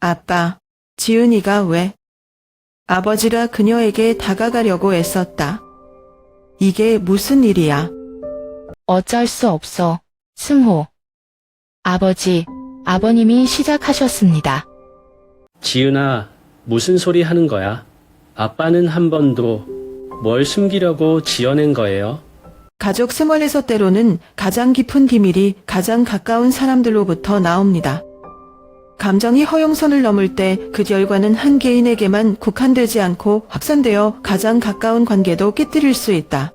아빠, 지은이가 왜? 아버지가 그녀에게 다가가려고 애썼다. 이게 무슨 일이야? 어쩔 수 없어. 승호. 아버지, 아버님이 시작하셨습니다. 지은아, 무슨 소리 하는 거야? 아빠는 한 번도 뭘 숨기려고 지어낸 거예요? 가족 생활에서 때로는 가장 깊은 비밀이 가장 가까운 사람들로부터 나옵니다. 감정이 허용선을 넘을 때 그 결과는 한 개인에게만 국한되지 않고 확산되어 가장 가까운 관계도 깨뜨릴 수 있다.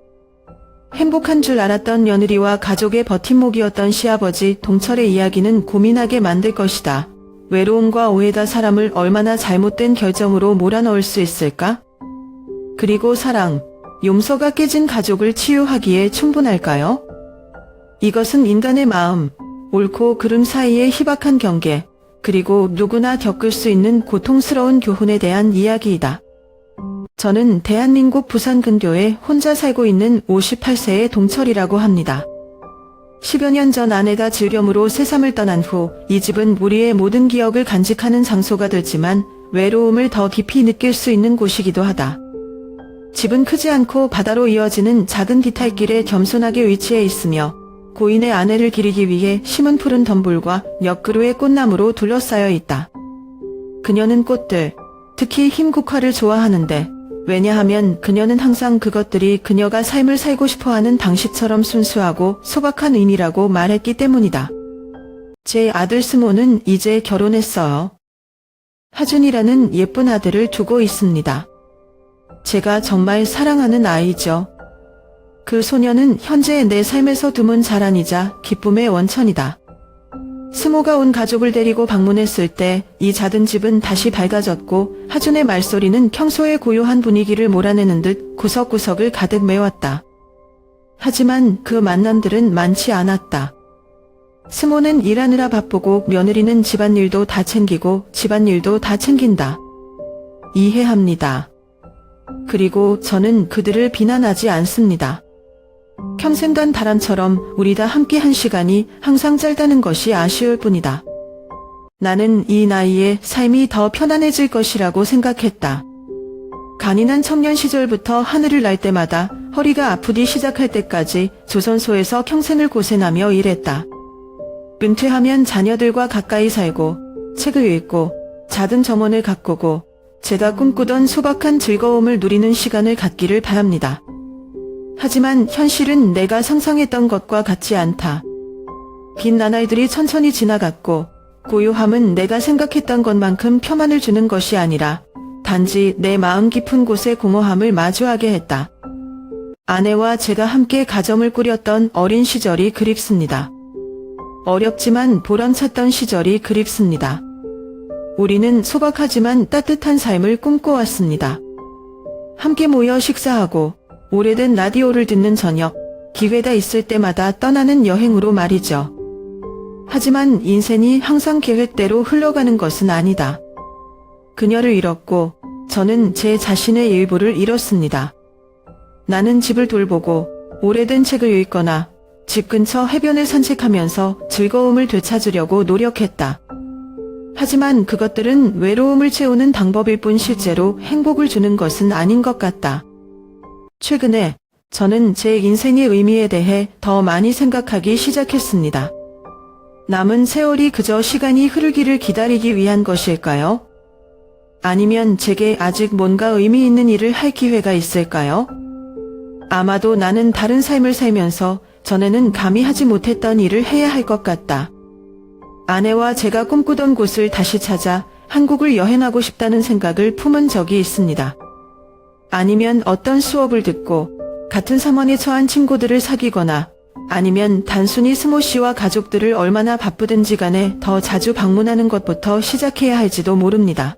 행복한 줄 알았던 며느리와 가족의 버팀목이었던 시아버지 동철의 이야기는 고민하게 만들 것이다. 외로움과 오해가 사람을 얼마나 잘못된 결정으로 몰아넣을 수 있을까? 그리고 사랑, 용서가 깨진 가족을 치유하기에 충분할까요? 이것은 인간의 마음, 옳고 그름 사이의 희박한 경계, 그리고 누구나 겪을 수 있는 고통스러운 교훈에 대한 이야기이다. 저는 대한민국 부산 근교에 혼자 살고 있는 58세의 동철이라고 합니다. 10여 년 전 아내가 질염으로 세상을 떠난 후 이 집은 우리의 모든 기억을 간직하는 장소가 됐지만 외로움을 더 깊이 느낄 수 있는 곳이기도 하다. 집은 크지 않고 바다로 이어지는 작은 기탈길에 겸손하게 위치해 있으며 고인의 아내를 기리기 위해 심은 푸른 덤불과 몇 그루의 꽃나무로 둘러싸여 있다. 그녀는 꽃들, 특히 흰국화를 좋아하는데 왜냐하면 그녀는 항상 그것들이 그녀가 삶을 살고 싶어하는 방식처럼 순수하고 소박한 의미라고 말했기 때문이다. 제 아들 승호는 이제 결혼했어요. 하준이라는 예쁜 아들을 두고 있습니다. 제가 정말 사랑하는 아이죠. 그 소녀는 현재 내 삶에서 드문 자란이자 기쁨의 원천이다. 승호가 온 가족을 데리고 방문했을 때 이 작은 집은 다시 밝아졌고 하준의 말소리는 평소의 고요한 분위기를 몰아내는 듯 구석구석을 가득 메웠다. 하지만 그 만남들은 많지 않았다. 승호는 일하느라 바쁘고 며느리는 집안일도 다 챙기고 집안일도 다 챙긴다. 이해합니다. 그리고 저는 그들을 비난하지 않습니다. 평생 간 바람처럼 우리 다 함께 한 시간이 항상 짧다는 것이 아쉬울 뿐이다. 나는 이 나이에 삶이 더 편안해질 것이라고 생각했다. 간이난 청년 시절부터 하늘을 날 때마다 허리가 아프기 시작할 때까지 조선소에서 평생을 고생하며 일했다. 은퇴하면 자녀들과 가까이 살고 책을 읽고 작은 정원을 가꾸고 제가 꿈꾸던 소박한 즐거움을 누리는 시간을 갖기를 바랍니다. 하지만 현실은 내가 상상했던 것과 같지 않다. 긴 나날들이 천천히 지나갔고 고요함은 내가 생각했던 것만큼 평안을 주는 것이 아니라 단지 내 마음 깊은 곳의 공허함을 마주하게 했다. 아내와 제가 함께 가정을 꾸렸던 어린 시절이 그립습니다. 어렵지만 보람찼던 시절이 그립습니다. 우리는 소박하지만 따뜻한 삶을 꿈꿔왔습니다. 함께 모여 식사하고 오래된 라디오를 듣는 저녁, 기회가 있을 때마다 떠나는 여행으로 말이죠. 하지만 인생이 항상 계획대로 흘러가는 것은 아니다. 그녀를 잃었고 저는 제 자신의 일부를 잃었습니다. 나는 집을 돌보고 오래된 책을 읽거나 집 근처 해변을 산책하면서 즐거움을 되찾으려고 노력했다. 하지만 그것들은 외로움을 채우는 방법일 뿐 실제로 행복을 주는 것은 아닌 것 같다. 최근에 저는 제 인생의 의미에 대해 더 많이 생각하기 시작했습니다. 남은 세월이 그저 시간이 흐르기를 기다리기 위한 것일까요? 아니면 제게 아직 뭔가 의미 있는 일을 할 기회가 있을까요? 아마도 나는 다른 삶을 살면서 전에는 감히 하지 못했던 일을 해야 할 것 같다. 아내와 제가 꿈꾸던 곳을 다시 찾아 한국을 여행하고 싶다는 생각을 품은 적이 있습니다. 아니면 어떤 수업을 듣고 같은 상황에 처한 친구들을 사귀거나 아니면 단순히 승호 씨와 가족들을 얼마나 바쁘든지 간에 더 자주 방문하는 것부터 시작해야 할지도 모릅니다.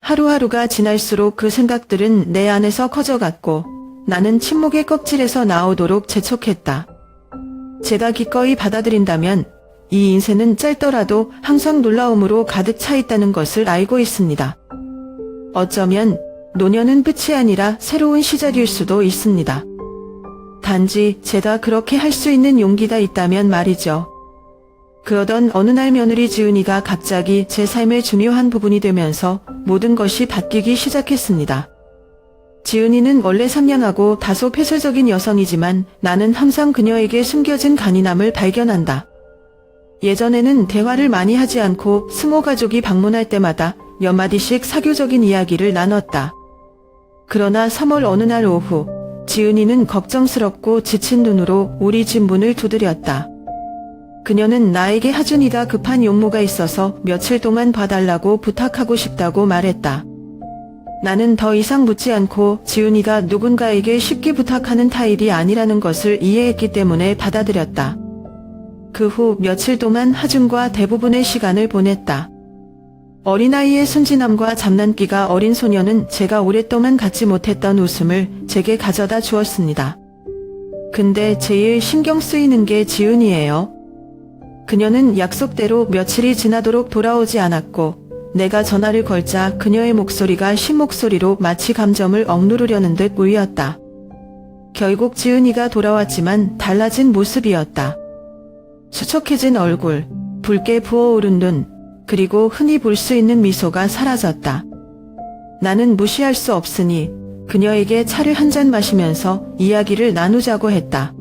하루하루가 지날수록 그 생각들은 내 안에서 커져갔고 나는 침묵의 껍질에서 나오도록 재촉했다. 제가 기꺼이 받아들인다면 이 인생은 짧더라도 항상 놀라움으로 가득 차 있다는 것을 알고 있습니다. 어쩌면 노년은 끝이 아니라 새로운 시작일 수도 있습니다. 단지 제가 그렇게 할 수 있는 용기가 있다면 말이죠. 그러던 어느 날 며느리 지은이가 갑자기 제 삶의 중요한 부분이 되면서 모든 것이 바뀌기 시작했습니다. 지은이는 원래 상냥하고 다소 폐쇄적인 여성이지만 나는 항상 그녀에게 숨겨진 간인함을 발견한다. 예전에는 대화를 많이 하지 않고 스모 가족이 방문할 때마다 몇 마디씩 사교적인 이야기를 나눴다. 그러나 3월 어느 날 오후 지은이는 걱정스럽고 지친 눈으로 우리 집 문을 두드렸다. 그녀는 나에게 하준이가 급한 용무가 있어서 며칠 동안 봐달라고 부탁하고 싶다고 말했다. 나는 더 이상 묻지 않고 지은이가 누군가에게 쉽게 부탁하는 타입이 아니라는 것을 이해했기 때문에 받아들였다. 그 후 며칠 동안 하준과 대부분의 시간을 보냈다. 어린아이의 순진함과 장난기가 어린 소녀는 제가 오랫동안 갖지 못했던 웃음을 제게 가져다 주었습니다. 근데 제일 신경 쓰이는 게 지은이예요. 그녀는 약속대로 며칠이 지나도록 돌아오지 않았고 내가 전화를 걸자 그녀의 목소리가 신목소리로 마치 감정을 억누르려는 듯 울렸다. 결국 지은이가 돌아왔지만 달라진 모습이었다. 수척해진 얼굴, 붉게 부어오른 눈, 그리고 흔히 볼 수 있는 미소가 사라졌다. 나는 무시할 수 없으니 그녀에게 차를 한 잔 마시면서 이야기를 나누자고 했다.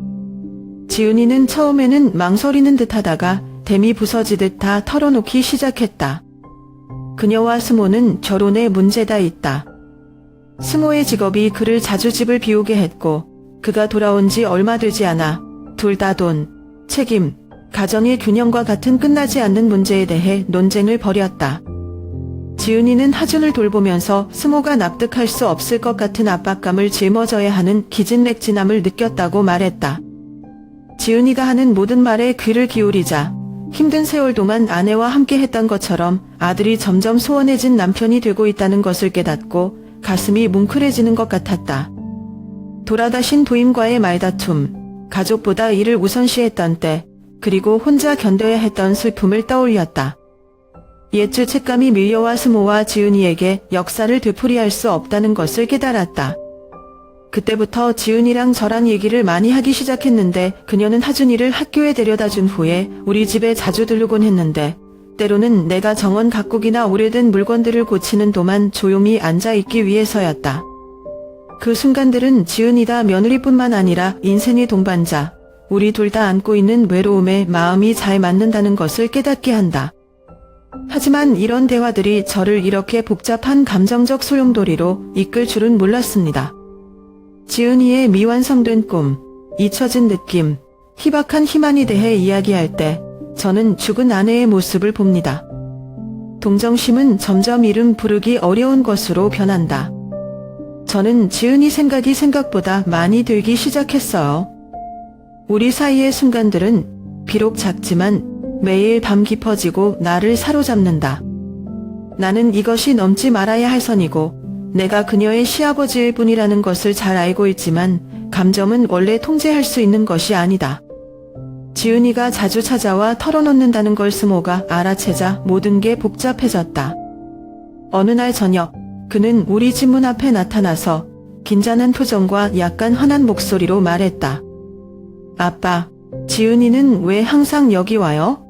지은이는 처음에는 망설이는 듯하다가 댐이 부서지듯 다 털어놓기 시작했다. 그녀와 스모는 결혼에 문제가 있다. 스모의 직업이 그를 자주 집을 비우게 했고 그가 돌아온 지 얼마 되지 않아 둘 다 돈, 책임, 가정의 균형과 같은 끝나지 않는 문제에 대해 논쟁을 벌였다. 지은이는 하준을 돌보면서 스모가 납득할 수 없을 것 같은 압박감을 짊어져야 하는 기진맥진함을 느꼈다고 말했다. 지은이가 하는 모든 말에 귀를 기울이자 힘든 세월 동안 아내와 함께 했던 것처럼 아들이 점점 소원해진 남편이 되고 있다는 것을 깨닫고 가슴이 뭉클해지는 것 같았다. 돌아다신 부인과의 말다툼, 가족보다 일을 우선시했던 때, 그리고 혼자 견뎌야 했던 슬픔을 떠올렸다. 옛 죄책감이 밀려와 스모와 지은이에게 역사를 되풀이할 수 없다는 것을 깨달았다. 그때부터 지은이랑 저랑 얘기를 많이 하기 시작했는데 그녀는 하준이를 학교에 데려다 준 후에 우리 집에 자주 들르곤 했는데 때로는 내가 정원 가꾸기나 오래된 물건들을 고치는 동안 조용히 앉아있기 위해서였다. 그 순간들은 지은이가 며느리뿐만 아니라 인생의 동반자, 우리 둘 다 안고 있는 외로움에 마음이 잘 맞는다는 것을 깨닫게 한다. 하지만 이런 대화들이 저를 이렇게 복잡한 감정적 소용돌이로 이끌 줄은 몰랐습니다. 지은이의 미완성된 꿈, 잊혀진 느낌, 희박한 희망에 대해 이야기할 때 저는 죽은 아내의 모습을 봅니다. 동정심은 점점 이름 부르기 어려운 것으로 변한다. 저는 지은이 생각이 생각보다 많이 들기 시작했어요. 우리 사이의 순간들은 비록 작지만 매일 밤 깊어지고 나를 사로잡는다. 나는 이것이 넘지 말아야 할 선이고 내가 그녀의 시아버지일 뿐이라는 것을 잘 알고 있지만 감정은 원래 통제할 수 있는 것이 아니다. 지은이가 자주 찾아와 털어놓는다는 걸 스모가 알아채자 모든 게 복잡해졌다. 어느 날 저녁 그는 우리 집 문 앞에 나타나서 긴장한 표정과 약간 화난 목소리로 말했다. 아빠, 지은이는 왜 항상 여기 와요?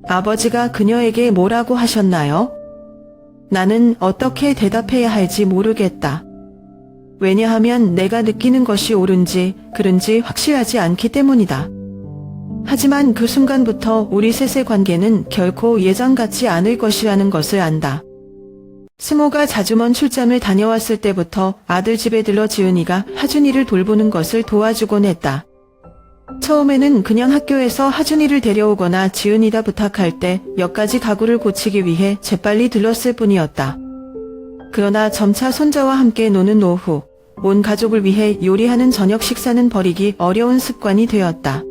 아버지가 그녀에게 뭐라고 하셨나요? 나는 어떻게 대답해야 할지 모르겠다. 왜냐하면 내가 느끼는 것이 옳은지 그른지 확실하지 않기 때문이다. 하지만 그 순간부터 우리 셋의 관계는 결코 예전 같지 않을 것이라는 것을 안다. 스모가 자주 먼 출장을 다녀왔을 때부터 아들 집에 들러 지은이가 하준이를 돌보는 것을 도와주곤 했다. 처음에는 그냥 학교에서 하준이를 데려오거나 지은이가 부탁할 때 몇 가지 가구를 고치기 위해 재빨리 들렀을 뿐이었다. 그러나 점차 손자와 함께 노는 오후, 온 가족을 위해 요리하는 저녁 식사는 버리기 어려운 습관이 되었다.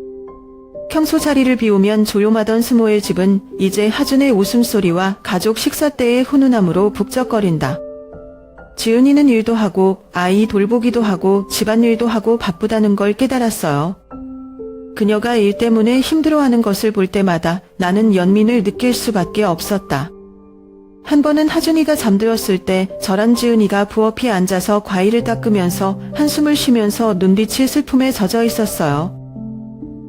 평소 자리를 비우면 조용하던 스모의 집은 이제 하준의 웃음소리와 가족 식사 때의 훈훈함으로 북적거린다. 지은이는 일도 하고 아이 돌보기도 하고 집안일도 하고 바쁘다는 걸 깨달았어요. 그녀가 일 때문에 힘들어하는 것을 볼 때마다 나는 연민을 느낄 수밖에 없었다. 한 번은 하준이가 잠들었을 때 저랑 지은이가 부엌에 앉아서 과일을 닦으면서 한숨을 쉬면서 눈빛이 슬픔에 젖어 있었어요.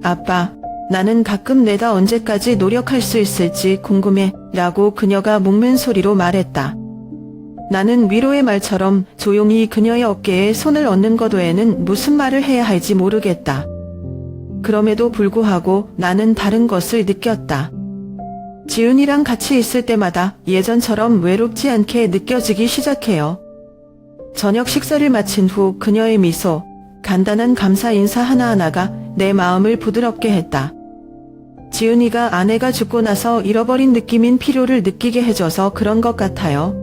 아빠, 나는 가끔 내가 언제까지 노력할 수 있을지 궁금해 라고 그녀가 목맨 소리로 말했다. 나는 위로의 말처럼 조용히 그녀의 어깨에 손을 얹는 것 외에는 무슨 말을 해야 할지 모르겠다. 그럼에도 불구하고 나는 다른 것을 느꼈다. 지은이랑 같이 있을 때마다 예전처럼 외롭지 않게 느껴지기 시작해요. 저녁 식사를 마친 후 그녀의 미소, 간단한 감사 인사 하나하나가 내 마음을 부드럽게 했다. 지은이가 아내가 죽고 나서 잃어버린 느낌인 필요를 느끼게 해줘서 그런 것 같아요.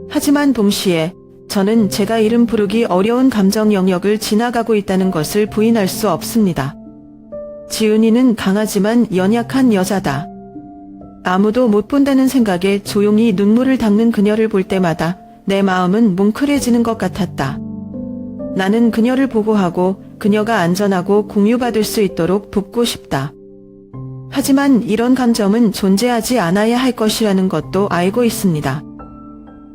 하지만 동시에 저는 제가 이름 부르기 어려운 감정 영역을 지나가고 있다는 것을 부인할 수 없습니다. 지은이는 강하지만 연약한 여자다. 아무도 못 본다는 생각에 조용히 눈물을 닦는 그녀를 볼 때마다 내 마음은 뭉클해지는 것 같았다. 나는 그녀를 보고하고 그녀가 안전하고 공유받을 수 있도록 돕고 싶다. 하지만 이런 감정은 존재하지 않아야 할 것이라는 것도 알고 있습니다.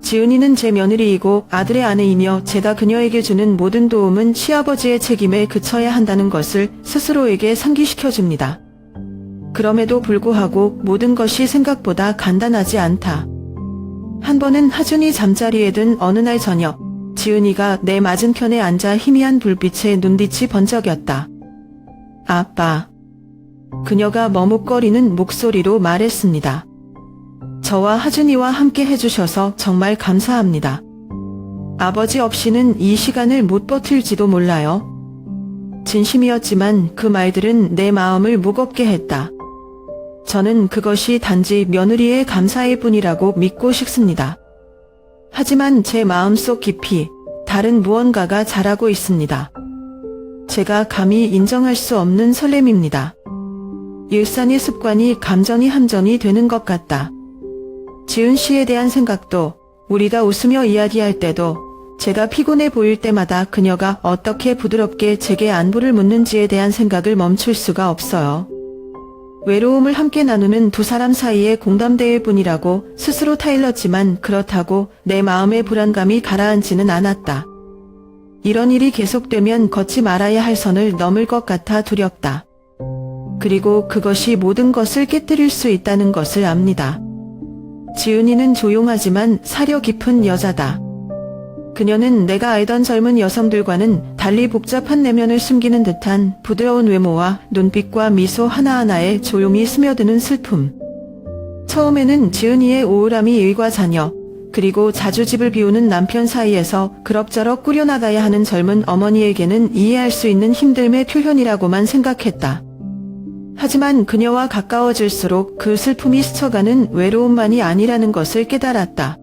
지은이는 제 며느리이고 아들의 아내이며 제가 그녀에게 주는 모든 도움은 시아버지의 책임에 그쳐야 한다는 것을 스스로에게 상기시켜줍니다. 그럼에도 불구하고 모든 것이 생각보다 간단하지 않다. 한 번은 하준이 잠자리에 든 어느 날 저녁, 지은이가 내 맞은편에 앉아 희미한 불빛에 눈빛이 번쩍였다. 아빠. 그녀가 머뭇거리는 목소리로 말했습니다. 저와 하준이와 함께 해주셔서 정말 감사합니다. 아버지 없이는 이 시간을 못 버틸지도 몰라요. 진심이었지만 그 말들은 내 마음을 무겁게 했다. 저는 그것이 단지 며느리의 감사일 뿐이라고 믿고 싶습니다. 하지만 제 마음속 깊이 다른 무언가가 자라고 있습니다. 제가 감히 인정할 수 없는 설렘입니다. 일상의 습관이 감정이 함정이 되는 것 같다. 지은 씨에 대한 생각도, 우리가 웃으며 이야기할 때도, 제가 피곤해 보일 때마다 그녀가 어떻게 부드럽게 제게 안부를 묻는지에 대한 생각을 멈출 수가 없어요. 외로움을 함께 나누는 두 사람 사이의 공감대일 뿐이라고 스스로 타일렀지만 그렇다고 내 마음의 불안감이 가라앉지는 않았다. 이런 일이 계속되면 걷지 말아야 할 선을 넘을 것 같아 두렵다. 그리고 그것이 모든 것을 깨뜨릴 수 있다는 것을 압니다. 지은이는 조용하지만 사려 깊은 여자다. 그녀는 내가 알던 젊은 여성들과는 달리 복잡한 내면을 숨기는 듯한 부드러운 외모와 눈빛과 미소 하나하나에 조용히 스며드는 슬픔. 처음에는 지은이의 우울함이 일과 자녀, 그리고 자주 집을 비우는 남편 사이에서 그럭저럭 꾸려나가야 하는 젊은 어머니에게는 이해할 수 있는 힘듦의 표현이라고만 생각했다. 하지만 그녀와 가까워질수록 그 슬픔이 스쳐가는 외로움만이 아니라는 것을 깨달았다.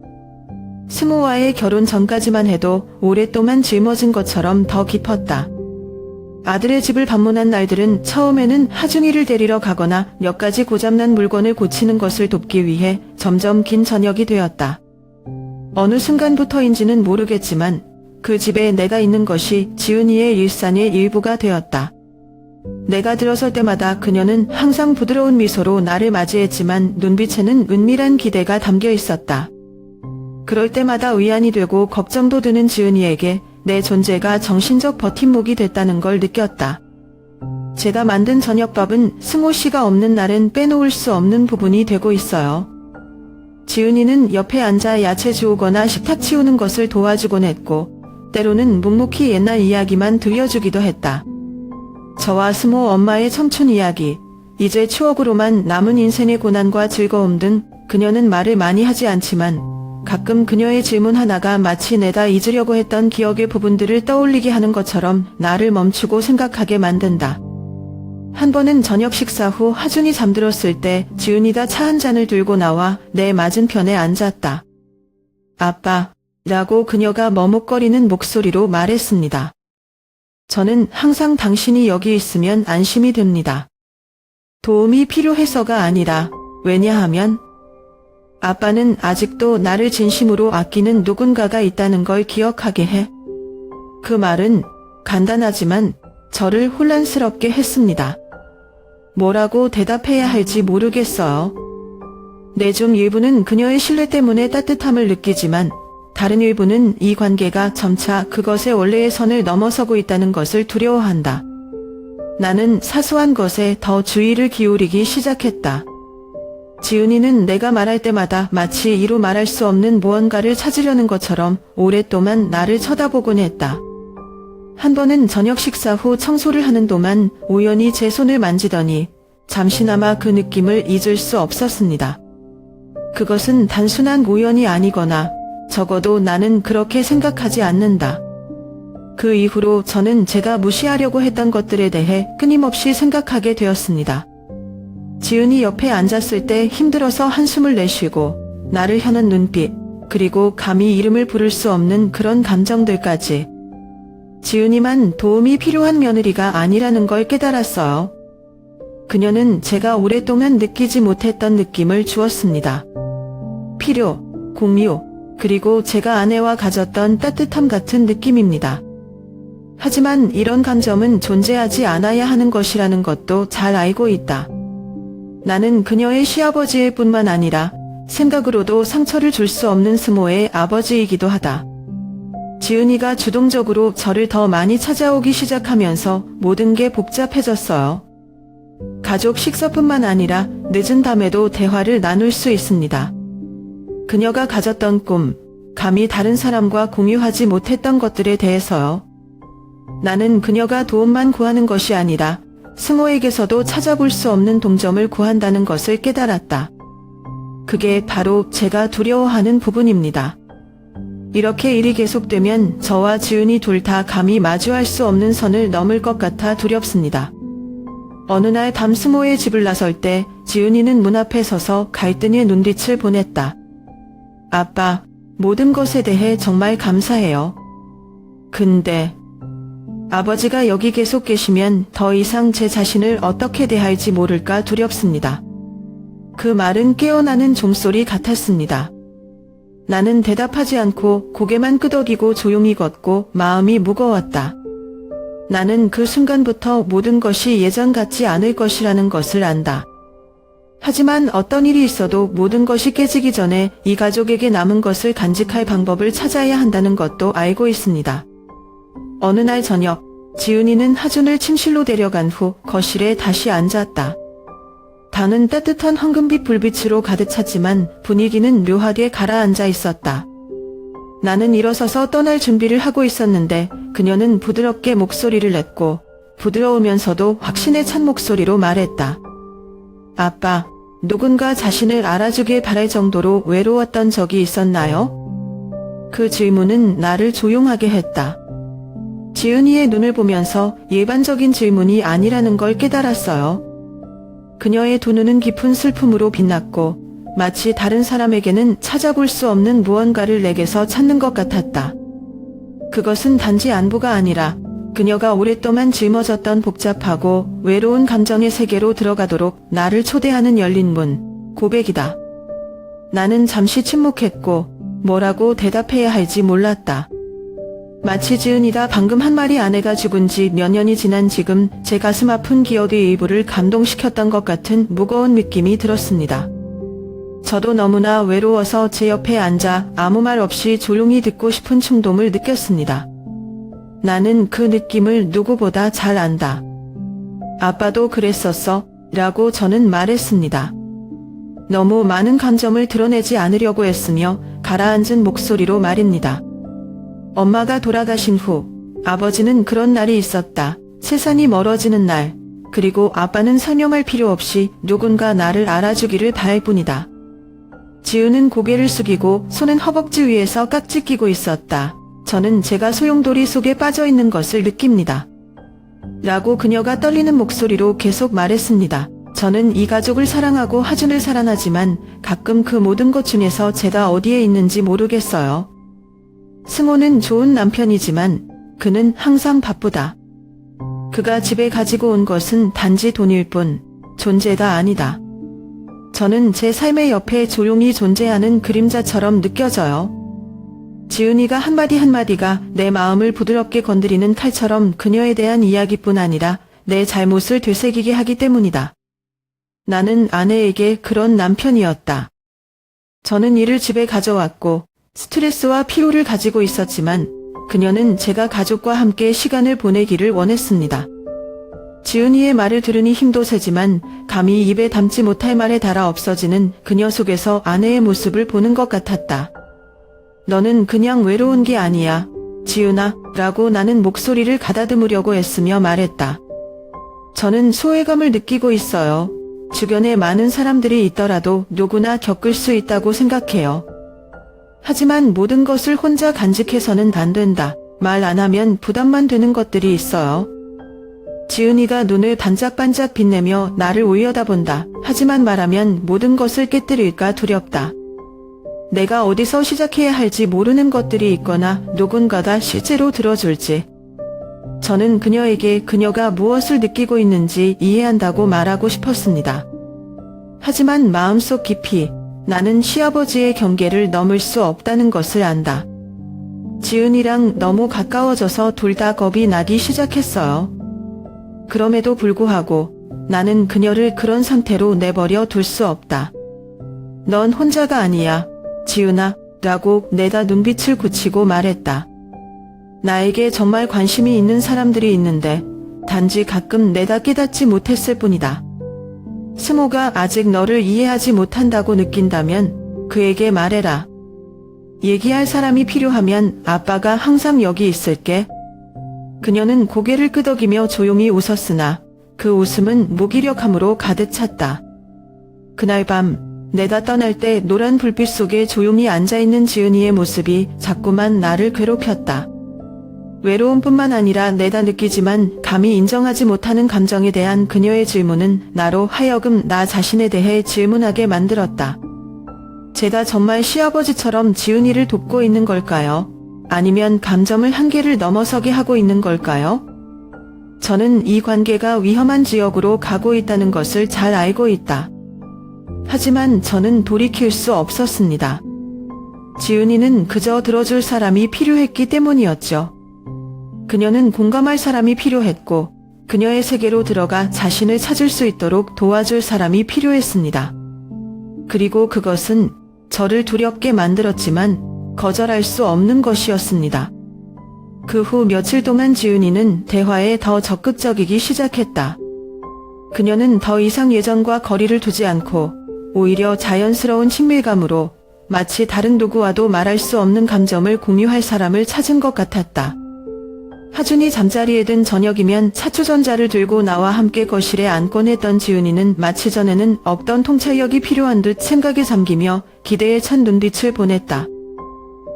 스모와의 결혼 전까지만 해도 오랫동안 짊어진 것처럼 더 깊었다. 아들의 집을 방문한 날들은 처음에는 하준이를 데리러 가거나 몇 가지 고장난 물건을 고치는 것을 돕기 위해 점점 긴 저녁이 되었다. 어느 순간부터인지는 모르겠지만 그 집에 내가 있는 것이 지은이의 일상의 일부가 되었다. 내가 들어설 때마다 그녀는 항상 부드러운 미소로 나를 맞이했지만 눈빛에는 은밀한 기대가 담겨 있었다. 그럴 때마다 위안이 되고 걱정도 드는 지은이에게 내 존재가 정신적 버팀목이 됐다는 걸 느꼈다. 제가 만든 저녁밥은 승호 씨가 없는 날은 빼놓을 수 없는 부분이 되고 있어요. 지은이는 옆에 앉아 야채 주우거나 식탁 치우는 것을 도와주곤 했고, 때로는 묵묵히 옛날 이야기만 들려주기도 했다. 저와 스모 엄마의 청춘 이야기, 이제 추억으로만 남은 인생의 고난과 즐거움 등 그녀는 말을 많이 하지 않지만 가끔 그녀의 질문 하나가 마치 내가 잊으려고 했던 기억의 부분들을 떠올리게 하는 것처럼 나를 멈추고 생각하게 만든다. 한 번은 저녁 식사 후 하준이 잠들었을 때 지은이가 차 한 잔을 들고 나와 내 맞은편에 앉았다. 아빠, 라고 그녀가 머뭇거리는 목소리로 말했습니다. 저는 항상 당신이 여기 있으면 안심이 됩니다. 도움이 필요해서가 아니라, 왜냐하면 아빠는 아직도 나를 진심으로 아끼는 누군가가 있다는 걸 기억하게 해. 그 말은 간단하지만 저를 혼란스럽게 했습니다. 뭐라고 대답해야 할지 모르겠어요. 내 중 일부는 그녀의 신뢰 때문에 따뜻함을 느끼지만 다른 일부는 이 관계가 점차 그것의 원래의 선을 넘어서고 있다는 것을 두려워한다. 나는 사소한 것에 더 주의를 기울이기 시작했다. 지은이는 내가 말할 때마다 마치 이루 말할 수 없는 무언가를 찾으려는 것처럼 오랫동안 나를 쳐다보곤 했다. 한 번은 저녁 식사 후 청소를 하는 동안 우연히 제 손을 만지더니 잠시나마 그 느낌을 잊을 수 없었습니다. 그것은 단순한 우연이 아니거나 적어도 나는 그렇게 생각하지 않는다. 그 이후로 저는 제가 무시하려고 했던 것들에 대해 끊임없이 생각하게 되었습니다. 지은이 옆에 앉았을 때 힘들어서 한숨을 내쉬고 나를 향한 눈빛, 그리고 감히 이름을 부를 수 없는 그런 감정들까지. 지은이만 도움이 필요한 며느리가 아니라는 걸 깨달았어요. 그녀는 제가 오랫동안 느끼지 못했던 느낌을 주었습니다. 필요, 공유, 그리고 제가 아내와 가졌던 따뜻함 같은 느낌입니다. 하지만 이런 감정은 존재하지 않아야 하는 것이라는 것도 잘 알고 있다. 나는 그녀의 시아버지일 뿐만 아니라 생각으로도 상처를 줄 수 없는 스모의 아버지이기도 하다. 지은이가 주동적으로 저를 더 많이 찾아오기 시작하면서 모든 게 복잡해졌어요. 가족 식사뿐만 아니라 늦은 밤에도 대화를 나눌 수 있습니다. 그녀가 가졌던 꿈, 감히 다른 사람과 공유하지 못했던 것들에 대해서요. 나는 그녀가 도움만 구하는 것이 아니라 승호에게서도 찾아볼 수 없는 동점을 구한다는 것을 깨달았다. 그게 바로 제가 두려워하는 부분입니다. 이렇게 일이 계속되면 저와 지은이 둘 다 감히 마주할 수 없는 선을 넘을 것 같아 두렵습니다. 어느 날 밤 승호의 집을 나설 때 지은이는 문 앞에 서서 갈등의 눈빛을 보냈다. 아빠, 모든 것에 대해 정말 감사해요. 근데 아버지가 여기 계속 계시면 더 이상 제 자신을 어떻게 대할지 모를까 두렵습니다. 그 말은 깨어나는 종소리 같았습니다. 나는 대답하지 않고 고개만 끄덕이고 조용히 걷고 마음이 무거웠다. 나는 그 순간부터 모든 것이 예전 같지 않을 것이라는 것을 안다. 하지만 어떤 일이 있어도 모든 것이 깨지기 전에 이 가족에게 남은 것을 간직할 방법을 찾아야 한다는 것도 알고 있습니다. 어느 날 저녁, 지은이는 하준을 침실로 데려간 후 거실에 다시 앉았다. 방은 따뜻한 황금빛 불빛으로 가득 찼지만 분위기는 묘하게 가라앉아 있었다. 나는 일어서서 떠날 준비를 하고 있었는데 그녀는 부드럽게 목소리를 냈고 부드러우면서도 확신에 찬 목소리로 말했다. 아빠, 누군가 자신을 알아주길 바랄 정도로 외로웠던 적이 있었나요? 그 질문은 나를 조용하게 했다. 지은이의 눈을 보면서 일반적인 질문이 아니라는 걸 깨달았어요. 그녀의 두 눈은 깊은 슬픔으로 빛났고 마치 다른 사람에게는 찾아볼 수 없는 무언가를 내게서 찾는 것 같았다. 그것은 단지 안부가 아니라 그녀가 오랫동안 짊어졌던 복잡하고 외로운 감정의 세계로 들어가도록 나를 초대하는 열린 문, 고백이다. 나는 잠시 침묵했고 뭐라고 대답해야 할지 몰랐다. 마치 지은이가 방금 한 말이 아내가 죽은 지 몇 년이 지난 지금 제 가슴 아픈 기억의 일부를 감동시켰던 것 같은 무거운 느낌이 들었습니다. 저도 너무나 외로워서 제 옆에 앉아 아무 말 없이 조용히 듣고 싶은 충동을 느꼈습니다. 나는 그 느낌을 누구보다 잘 안다. 아빠도 그랬었어? 라고 저는 말했습니다. 너무 많은 감정을 드러내지 않으려고 했으며 가라앉은 목소리로 말입니다. 엄마가 돌아가신 후 아버지는 그런 날이 있었다. 세상이 멀어지는 날. 그리고 아빠는 설명할 필요 없이 누군가 나를 알아주기를 바랄 뿐이다. 지은은 고개를 숙이고 손은 허벅지 위에서 깍지 끼고 있었다. 저는 제가 소용돌이 속에 빠져있는 것을 느낍니다. 라고 그녀가 떨리는 목소리로 계속 말했습니다. 저는 이 가족을 사랑하고 하준을 사랑하지만 가끔 그 모든 것 중에서 제가 어디에 있는지 모르겠어요. 승호는 좋은 남편이지만 그는 항상 바쁘다. 그가 집에 가지고 온 것은 단지 돈일 뿐 존재가 아니다. 저는 제 삶의 옆에 조용히 존재하는 그림자처럼 느껴져요. 지은이가 한마디 한마디가 내 마음을 부드럽게 건드리는 칼처럼 그녀에 대한 이야기뿐 아니라 내 잘못을 되새기게 하기 때문이다. 나는 아내에게 그런 남편이었다. 저는 이를 집에 가져왔고 스트레스와 피로를 가지고 있었지만 그녀는 제가 가족과 함께 시간을 보내기를 원했습니다. 지은이의 말을 들으니 힘도 세지만 감히 입에 담지 못할 말에 달아 없어지는 그녀 속에서 아내의 모습을 보는 것 같았다. 너는 그냥 외로운 게 아니야, 지은아, 라고 나는 목소리를 가다듬으려고 애쓰며 말했다. 저는 소외감을 느끼고 있어요. 주변에 많은 사람들이 있더라도 누구나 겪을 수 있다고 생각해요. 하지만 모든 것을 혼자 간직해서는 안 된다. 말 안 하면 부담만 되는 것들이 있어요. 지은이가 눈을 반짝반짝 빛내며 나를 올려다본다. 하지만 말하면 모든 것을 깨뜨릴까 두렵다. 내가 어디서 시작해야 할지 모르는 것들이 있거나 누군가가 실제로 들어줄지. 저는 그녀에게 그녀가 무엇을 느끼고 있는지 이해한다고 말하고 싶었습니다. 하지만 마음속 깊이 나는 시아버지의 경계를 넘을 수 없다는 것을 안다. 지은이랑 너무 가까워져서 둘 다 겁이 나기 시작했어요. 그럼에도 불구하고 나는 그녀를 그런 상태로 내버려 둘 수 없다. 넌 혼자가 아니야, 지은아, 라고 내다 눈빛을 굳히고 말했다. 나에게 정말 관심이 있는 사람들이 있는데 단지 가끔 내다 깨닫지 못했을 뿐이다. 스모가 아직 너를 이해하지 못한다고 느낀다면 그에게 말해라. 얘기할 사람이 필요하면 아빠가 항상 여기 있을게. 그녀는 고개를 끄덕이며 조용히 웃었으나 그 웃음은 무기력함으로 가득 찼다. 그날 밤 내다 떠날 때 노란 불빛 속에 조용히 앉아있는 지은이의 모습이 자꾸만 나를 괴롭혔다. 외로움뿐만 아니라 내다 느끼지만 감히 인정하지 못하는 감정에 대한 그녀의 질문은 나로 하여금 나 자신에 대해 질문하게 만들었다. 제가 정말 시아버지처럼 지은이를 돕고 있는 걸까요? 아니면 감정을 한계를 넘어서게 하고 있는 걸까요? 저는 이 관계가 위험한 지역으로 가고 있다는 것을 잘 알고 있다. 하지만 저는 돌이킬 수 없었습니다. 지은이는 그저 들어줄 사람이 필요했기 때문이었죠. 그녀는 공감할 사람이 필요했고 그녀의 세계로 들어가 자신을 찾을 수 있도록 도와줄 사람이 필요했습니다. 그리고 그것은 저를 두렵게 만들었지만 거절할 수 없는 것이었습니다. 그 후 며칠 동안 지은이는 대화에 더 적극적이기 시작했다. 그녀는 더 이상 예전과 거리를 두지 않고 오히려 자연스러운 친밀감으로 마치 다른 누구와도 말할 수 없는 감정을 공유할 사람을 찾은 것 같았다. 하준이 잠자리에 든 저녁이면 차추전자를 들고 나와 함께 거실에 앉곤 했던 지은이는 마치 전에는 없던 통찰력이 필요한 듯 생각에 잠기며 기대에 찬 눈빛을 보냈다.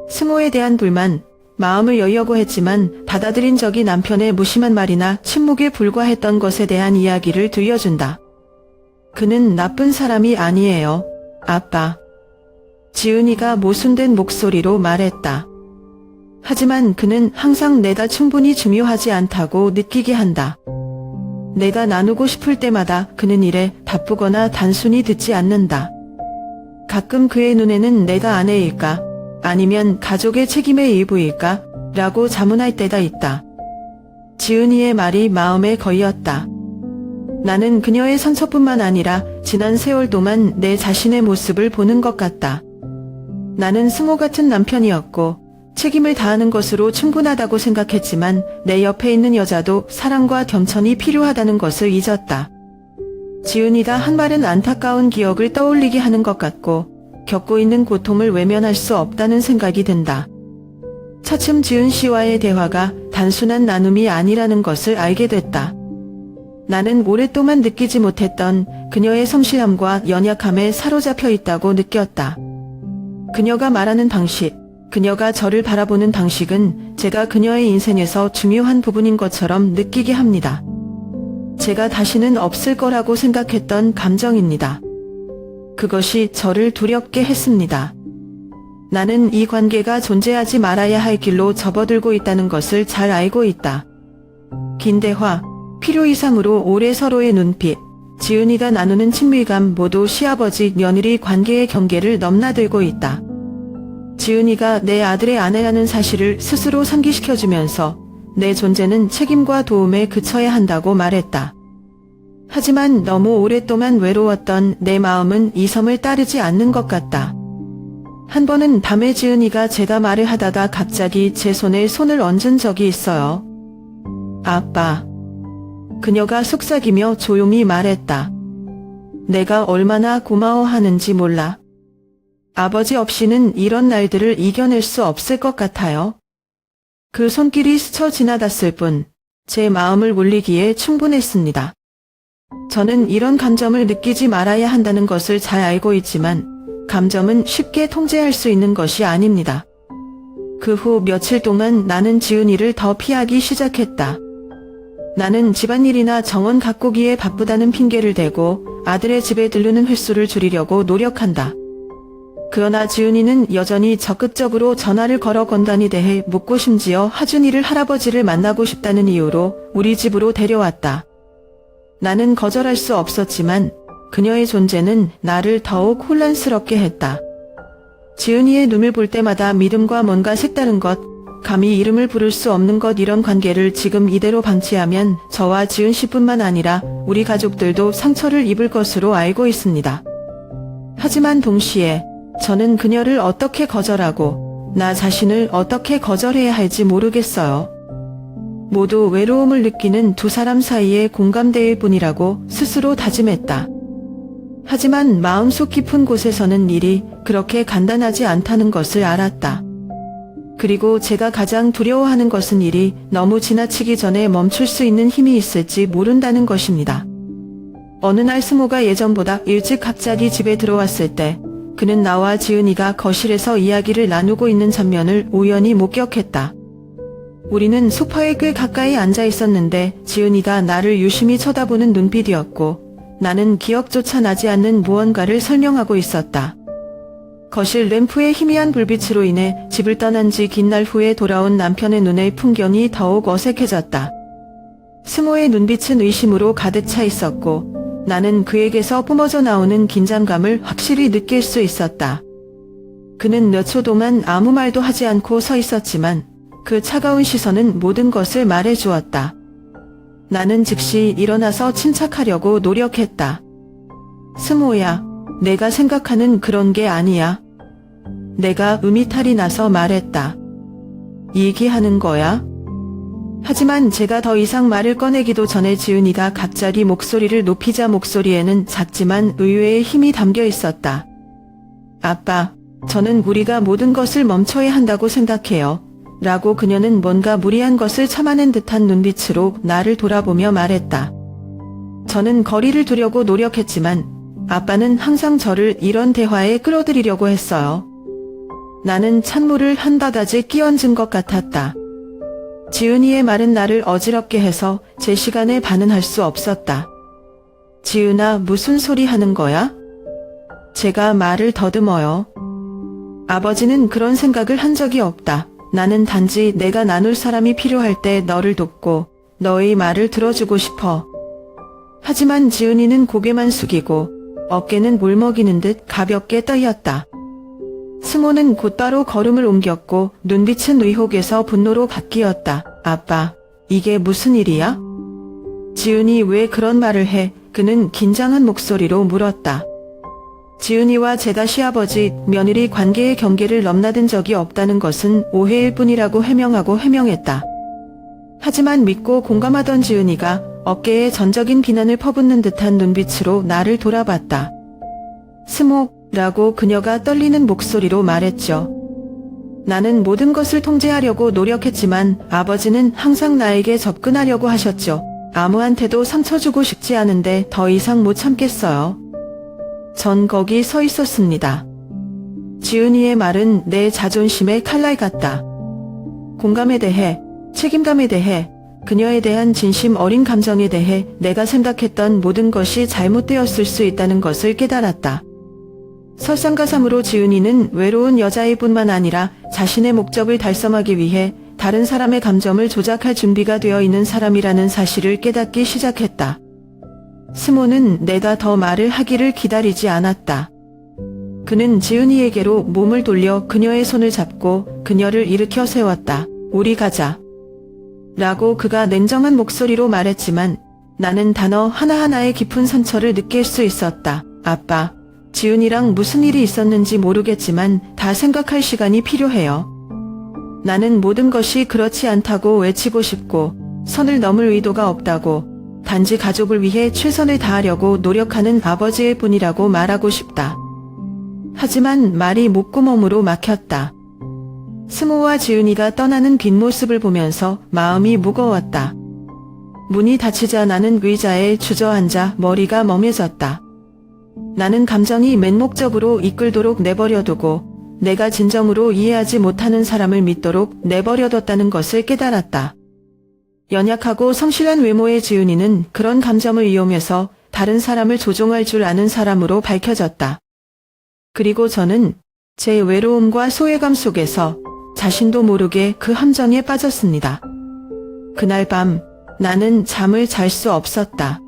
승호에 대한 불만, 마음을 열려고 했지만 받아들인 적이 남편의 무심한 말이나 침묵에 불과했던 것에 대한 이야기를 들려준다. 그는 나쁜 사람이 아니에요, 아빠. 지은이가 모순된 목소리로 말했다. 하지만 그는 항상 내가 충분히 중요하지 않다고 느끼게 한다. 내가 나누고 싶을 때마다 그는 이래 바쁘거나 단순히 듣지 않는다. 가끔 그의 눈에는 내가 아내일까? 아니면 가족의 책임의 일부일까? 라고 자문할 때가 있다. 지은이의 말이 마음에 걸렸다. 나는 그녀의 상처뿐만 아니라 지난 세월 동안 내 자신의 모습을 보는 것 같다. 나는 승호 같은 남편이었고 책임을 다하는 것으로 충분하다고 생각했지만 내 옆에 있는 여자도 사랑과 겸손이 필요하다는 것을 잊었다. 지은이가 한 말은 안타까운 기억을 떠올리게 하는 것 같고 겪고 있는 고통을 외면할 수 없다는 생각이 든다. 차츰 지은 씨와의 대화가 단순한 나눔이 아니라는 것을 알게 됐다. 나는 오랫동안 느끼지 못했던 그녀의 성실함과 연약함에 사로잡혀 있다고 느꼈다. 그녀가 말하는 방식, 그녀가 저를 바라보는 방식은 제가 그녀의 인생에서 중요한 부분인 것처럼 느끼게 합니다. 제가 다시는 없을 거라고 생각했던 감정입니다. 그것이 저를 두렵게 했습니다. 나는 이 관계가 존재하지 말아야 할 길로 접어들고 있다는 것을 잘 알고 있다. 긴 대화, 필요 이상으로 오래 서로의 눈빛, 지은이가 나누는 친밀감 모두 시아버지 며느리 관계의 경계를 넘나들고 있다. 지은이가 내 아들의 아내라는 사실을 스스로 상기시켜주면서 내 존재는 책임과 도움에 그쳐야 한다고 말했다. 하지만 너무 오랫동안 외로웠던 내 마음은 이성을 따르지 않는 것 같다. 한 번은 밤에 지은이가 제가 말을 하다가 갑자기 제 손에 손을 얹은 적이 있어요. 아빠. 그녀가 속삭이며 조용히 말했다. 내가 얼마나 고마워하는지 몰라. 아버지 없이는 이런 날들을 이겨낼 수 없을 것 같아요. 그 손길이 스쳐 지나갔을 뿐 제 마음을 울리기에 충분했습니다. 저는 이런 감정을 느끼지 말아야 한다는 것을 잘 알고 있지만 감정은 쉽게 통제할 수 있는 것이 아닙니다. 그 후 며칠 동안 나는 지은이를 더 피하기 시작했다. 나는 집안일이나 정원 가꾸기에 바쁘다는 핑계를 대고 아들의 집에 들르는 횟수를 줄이려고 노력한다. 그러나 지은이는 여전히 적극적으로 전화를 걸어 건단이 대해 묻고 심지어 하준이를 할아버지를 만나고 싶다는 이유로 우리 집으로 데려왔다. 나는 거절할 수 없었지만 그녀의 존재는 나를 더욱 혼란스럽게 했다. 지은이의 눈을 볼 때마다 믿음과 뭔가 색다른 것, 감히 이름을 부를 수 없는 것 이런 관계를 지금 이대로 방치하면 저와 지은 씨뿐만 아니라 우리 가족들도 상처를 입을 것으로 알고 있습니다. 하지만 동시에 저는 그녀를 어떻게 거절하고 나 자신을 어떻게 거절해야 할지 모르겠어요. 모두 외로움을 느끼는 두 사람 사이의 공감대일 뿐이라고 스스로 다짐했다. 하지만 마음속 깊은 곳에서는 일이 그렇게 간단하지 않다는 것을 알았다. 그리고 제가 가장 두려워하는 것은 일이 너무 지나치기 전에 멈출 수 있는 힘이 있을지 모른다는 것입니다. 어느 날 승호가 예전보다 일찍 갑자기 집에 들어왔을 때 그는 나와 지은이가 거실에서 이야기를 나누고 있는 장면을 우연히 목격했다. 우리는 소파에 꽤 가까이 앉아 있었는데 지은이가 나를 유심히 쳐다보는 눈빛이었고 나는 기억조차 나지 않는 무언가를 설명하고 있었다. 거실 램프의 희미한 불빛으로 인해 집을 떠난 지 긴 날 후에 돌아온 남편의 눈의 풍경이 더욱 어색해졌다. 승호의 눈빛은 의심으로 가득 차 있었고 나는 그에게서 뿜어져 나오는 긴장감을 확실히 느낄 수 있었다. 그는 몇 초 동안 아무 말도 하지 않고 서 있었지만 그 차가운 시선은 모든 것을 말해주었다. 나는 즉시 일어나서 침착하려고 노력했다. 승호야, 내가 생각하는 그런 게 아니야. 내가 음이탈이 나서 말했다. 얘기하는 거야? 하지만 제가 더 이상 말을 꺼내기도 전에 지은이가 갑자기 목소리를 높이자 목소리에는 작지만 의외의 힘이 담겨 있었다. 아빠, 저는 우리가 모든 것을 멈춰야 한다고 생각해요. 라고 그녀는 뭔가 무리한 것을 참아낸 듯한 눈빛으로 나를 돌아보며 말했다. 저는 거리를 두려고 노력했지만 아빠는 항상 저를 이런 대화에 끌어들이려고 했어요. 나는 찬물을 한 바가지 끼얹은 것 같았다. 지은이의 말은 나를 어지럽게 해서 제 시간에 반응할 수 없었다. 지은아, 무슨 소리 하는 거야? 제가 말을 더듬어요. 아버지는 그런 생각을 한 적이 없다. 나는 단지 내가 나눌 사람이 필요할 때 너를 돕고 너의 말을 들어주고 싶어. 하지만 지은이는 고개만 숙이고 어깨는 물먹이는 듯 가볍게 떨렸다. 승호는 곧바로 걸음을 옮겼고 눈빛은 의혹에서 분노로 바뀌었다. 아빠, 이게 무슨 일이야? 지은이 왜 그런 말을 해? 그는 긴장한 목소리로 물었다. 지은이와 제다 시아버지, 며느리 관계의 경계를 넘나든 적이 없다는 것은 오해일 뿐이라고 해명하고 해명했다. 하지만 믿고 공감하던 지은이가 어깨에 전적인 비난을 퍼붓는 듯한 눈빛으로 나를 돌아봤다. 스모,라고 그녀가 떨리는 목소리로 말했죠. 나는 모든 것을 통제하려고 노력했지만 아버지는 항상 나에게 접근하려고 하셨죠. 아무한테도 상처 주고 싶지 않은데 더 이상 못 참겠어요. 전 거기 서 있었습니다. 지은이의 말은 내 자존심의 칼날 같다. 공감에 대해, 책임감에 대해, 그녀에 대한 진심 어린 감정에 대해 내가 생각했던 모든 것이 잘못되었을 수 있다는 것을 깨달았다. 설상가상으로 지은이는 외로운 여자일 뿐만 아니라 자신의 목적을 달성하기 위해 다른 사람의 감정을 조작할 준비가 되어 있는 사람이라는 사실을 깨닫기 시작했다. 스모는 내가 더 말을 하기를 기다리지 않았다. 그는 지은이에게로 몸을 돌려 그녀의 손을 잡고 그녀를 일으켜 세웠다. 우리 가자. 라고 그가 냉정한 목소리로 말했지만 나는 단어 하나하나에 깊은 상처를 느낄 수 있었다. 아빠, 지은이랑 무슨 일이 있었는지 모르겠지만 다 생각할 시간이 필요해요. 나는 모든 것이 그렇지 않다고 외치고 싶고 선을 넘을 의도가 없다고 단지 가족을 위해 최선을 다하려고 노력하는 아버지일 뿐이라고 말하고 싶다. 하지만 말이 목구멍으로 막혔다. 스모와 지은이가 떠나는 뒷모습을 보면서 마음이 무거웠다. 문이 닫히자 나는 의자에 주저앉아 머리가 멍해졌다. 나는 감정이 맹목적으로 이끌도록 내버려두고 내가 진정으로 이해하지 못하는 사람을 믿도록 내버려뒀다는 것을 깨달았다. 연약하고 성실한 외모의 지은이는 그런 감정을 이용해서 다른 사람을 조종할 줄 아는 사람으로 밝혀졌다. 그리고 저는 제 외로움과 소외감 속에서 자신도 모르게 그 함정에 빠졌습니다. 그날 밤 나는 잠을 잘 수 없었다.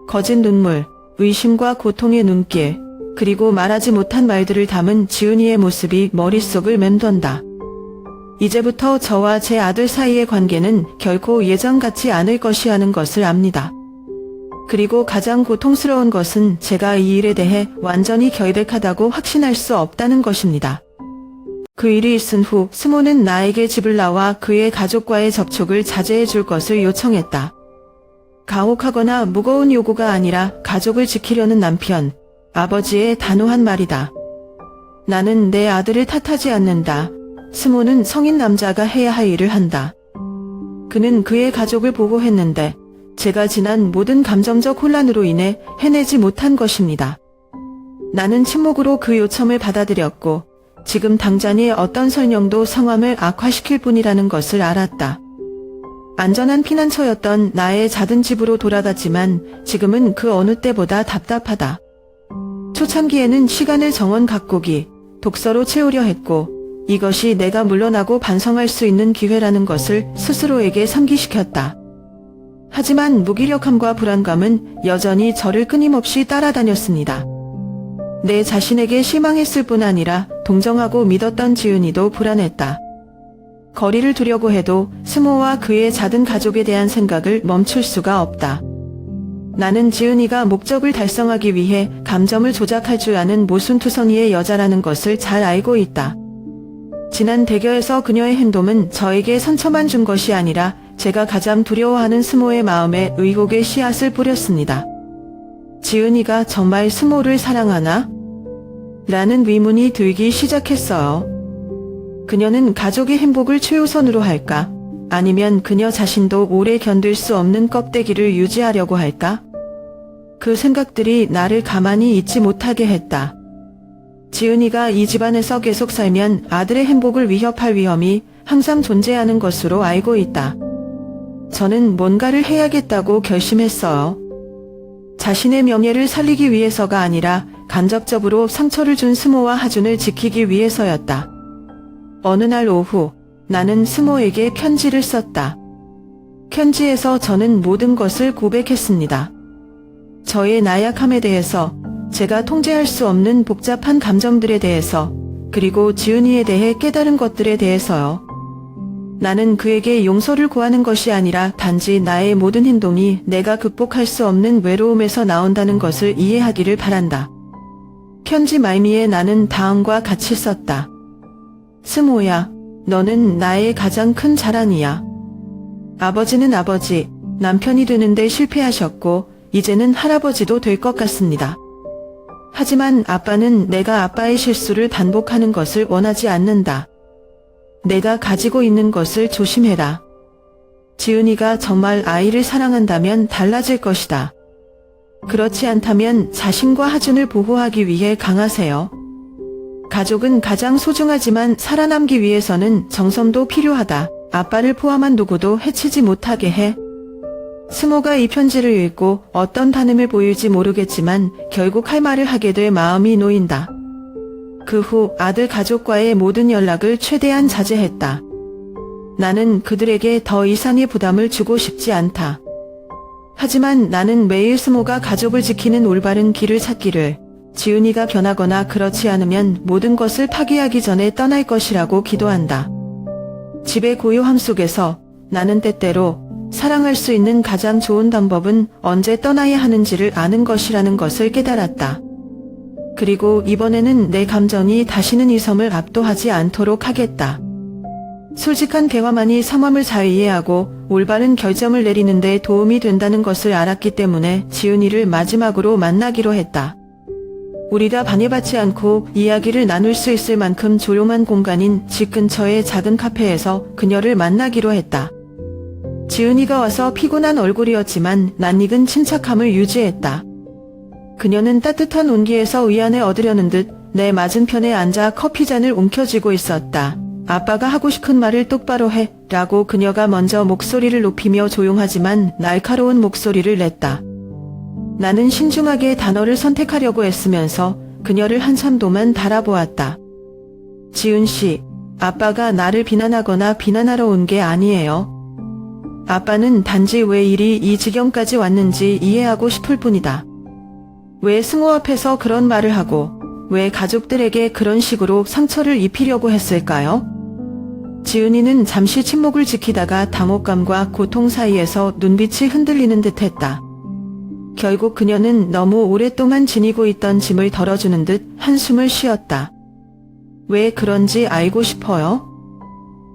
거짓 눈물, 의심과 고통의 눈길, 그리고 말하지 못한 말들을 담은 지은이의 모습이 머릿속을 맴돈다. 이제부터 저와 제 아들 사이의 관계는 결코 예전 같지 않을 것이라는 것을 압니다. 그리고 가장 고통스러운 것은 제가 이 일에 대해 완전히 결백하다고 확신할 수 없다는 것입니다. 그 일이 있은 후 스모는 나에게 집을 나와 그의 가족과의 접촉을 자제해 줄 것을 요청했다. 가혹하거나 무거운 요구가 아니라 가족을 지키려는 남편, 아버지의 단호한 말이다. 나는 내 아들을 탓하지 않는다. 스모는 성인 남자가 해야 할 일을 한다. 그는 그의 가족을 보호했는데 제가 지난 모든 감정적 혼란으로 인해 해내지 못한 것입니다. 나는 침묵으로 그 요청을 받아들였고 지금 당장의 어떤 설명도 상황을 악화시킬 뿐이라는 것을 알았다. 안전한 피난처였던 나의 작은 집으로 돌아갔지만 지금은 그 어느 때보다 답답하다. 초창기에는 시간을 정원 가꾸기, 독서로 채우려 했고 이것이 내가 물러나고 반성할 수 있는 기회라는 것을 스스로에게 상기시켰다. 하지만 무기력함과 불안감은 여전히 저를 끊임없이 따라다녔습니다. 내 자신에게 실망했을 뿐 아니라 동정하고 믿었던 지은이도 불안했다. 거리를 두려고 해도 스모와 그의 작은 가족에 대한 생각을 멈출 수가 없다. 나는 지은이가 목적을 달성하기 위해 감정을 조작할 줄 아는 모순투성이의 여자라는 것을 잘 알고 있다. 지난 대결에서 그녀의 행동은 저에게 상처만 준 것이 아니라 제가 가장 두려워하는 스모의 마음에 의혹의 씨앗을 뿌렸습니다. 지은이가 정말 스모를 사랑하나? 라는 의문이 들기 시작했어요. 그녀는 가족의 행복을 최우선으로 할까? 아니면 그녀 자신도 오래 견딜 수 없는 껍데기를 유지하려고 할까? 그 생각들이 나를 가만히 있지 못하게 했다. 지은이가 이 집안에서 계속 살면 아들의 행복을 위협할 위험이 항상 존재하는 것으로 알고 있다. 저는 뭔가를 해야겠다고 결심했어요. 자신의 명예를 살리기 위해서가 아니라 간접적으로 상처를 준 스모와 하준을 지키기 위해서였다. 어느 날 오후 나는 스모에게 편지를 썼다. 편지에서 저는 모든 것을 고백했습니다. 저의 나약함에 대해서, 제가 통제할 수 없는 복잡한 감정들에 대해서, 그리고 지은이에 대해 깨달은 것들에 대해서요. 나는 그에게 용서를 구하는 것이 아니라 단지 나의 모든 행동이 내가 극복할 수 없는 외로움에서 나온다는 것을 이해하기를 바란다. 편지 말미에 나는 다음과 같이 썼다. 스모야, 너는 나의 가장 큰 자랑이야. 아버지는 아버지, 남편이 되는데 실패하셨고 이제는 할아버지도 될 것 같습니다. 하지만 아빠는 내가 아빠의 실수를 반복하는 것을 원하지 않는다. 내가 가지고 있는 것을 조심해라. 지은이가 정말 아이를 사랑한다면 달라질 것이다. 그렇지 않다면 자신과 하준을 보호하기 위해 강하세요. 가족은 가장 소중하지만 살아남기 위해서는 정성도 필요하다. 아빠를 포함한 누구도 해치지 못하게 해. 스모가 이 편지를 읽고 어떤 반응을 보일지 모르겠지만 결국 할 말을 하게 될 마음이 놓인다. 그 후 아들 가족과의 모든 연락을 최대한 자제했다. 나는 그들에게 더 이상의 부담을 주고 싶지 않다. 하지만 나는 매일 스모가 가족을 지키는 올바른 길을 찾기를, 지은이가 변하거나 그렇지 않으면 모든 것을 파괴하기 전에 떠날 것이라고 기도한다. 집의 고요함 속에서 나는 때때로 사랑할 수 있는 가장 좋은 방법은 언제 떠나야 하는지를 아는 것이라는 것을 깨달았다. 그리고 이번에는 내 감정이 다시는 이 섬을 압도하지 않도록 하겠다. 솔직한 대화만이 상황을 잘 이해하고 올바른 결정을 내리는 데 도움이 된다는 것을 알았기 때문에 지은이를 마지막으로 만나기로 했다. 우리가 방해받지 않고 이야기를 나눌 수 있을 만큼 조용한 공간인 집 근처의 작은 카페에서 그녀를 만나기로 했다. 지은이가 와서 피곤한 얼굴이었지만 낯익은 침착함을 유지했다. 그녀는 따뜻한 온기에서 위안을 얻으려는 듯 내 맞은편에 앉아 커피잔을 움켜쥐고 있었다. 아빠가 하고 싶은 말을 똑바로 해 라고 그녀가 먼저 목소리를 높이며 조용하지만 날카로운 목소리를 냈다. 나는 신중하게 단어를 선택하려고 애쓰면서 그녀를 한참 동안 바라보았다. 지은 씨, 아빠가 나를 비난하거나 비난하러 온 게 아니에요. 아빠는 단지 왜 일이 이 지경까지 왔는지 이해하고 싶을 뿐이다. 왜 승호 앞에서 그런 말을 하고 왜 가족들에게 그런 식으로 상처를 입히려고 했을까요? 지은이는 잠시 침묵을 지키다가 당혹감과 고통 사이에서 눈빛이 흔들리는 듯했다. 결국 그녀는 너무 오랫동안 지니고 있던 짐을 덜어주는 듯 한숨을 쉬었다. 왜 그런지 알고 싶어요?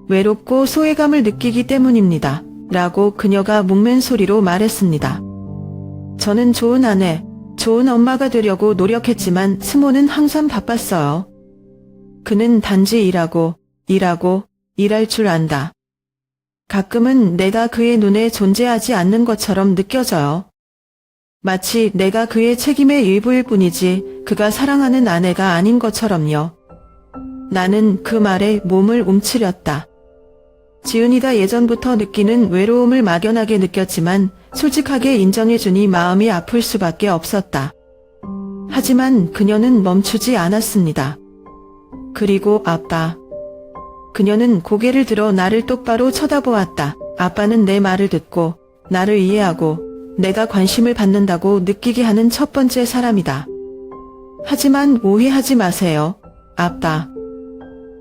외롭고 소외감을 느끼기 때문입니다. 라고 그녀가 묵men 소리로 말했습니다. 저는 좋은 아내, 좋은 엄마가 되려고 노력했지만 승호는 항상 바빴어요. 그는 단지 일하고, 일할 줄 안다. 가끔은 내가 그의 눈에 존재하지 않는 것처럼 느껴져요. 마치 내가 그의 책임의 일부일 뿐이지 그가 사랑하는 아내가 아닌 것처럼요. 나는 그 말에 몸을 움츠렸다. 지은이가 예전부터 느끼는 외로움을 막연하게 느꼈지만 솔직하게 인정해주니 마음이 아플 수밖에 없었다. 하지만 그녀는 멈추지 않았습니다. 그리고 아빠. 그녀는 고개를 들어 나를 똑바로 쳐다보았다. 아빠는 내 말을 듣고 나를 이해하고 내가 관심을 받는다고 느끼게 하는 첫 번째 사람이다. 하지만 오해하지 마세요. 아빠.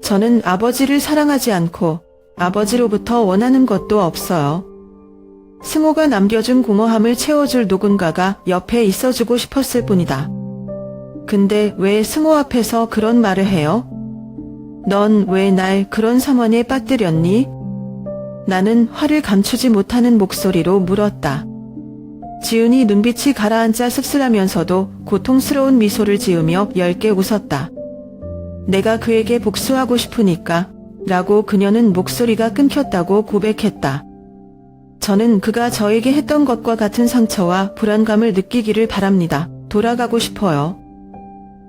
저는 아버지를 사랑하지 않고 아버지로부터 원하는 것도 없어요. 승호가 남겨준 공허함을 채워줄 누군가가 옆에 있어주고 싶었을 뿐이다. 근데 왜 승호 앞에서 그런 말을 해요? 넌 왜 날 그런 상황에 빠뜨렸니? 나는 화를 감추지 못하는 목소리로 물었다. 지은이 눈빛이 가라앉아 씁쓸하면서도 고통스러운 미소를 지으며 엷게 웃었다. 내가 그에게 복수하고 싶으니까 라고 그녀는 목소리가 끊겼다고 고백했다. 저는 그가 저에게 했던 것과 같은 상처와 불안감을 느끼기를 바랍니다. 돌아가고 싶어요.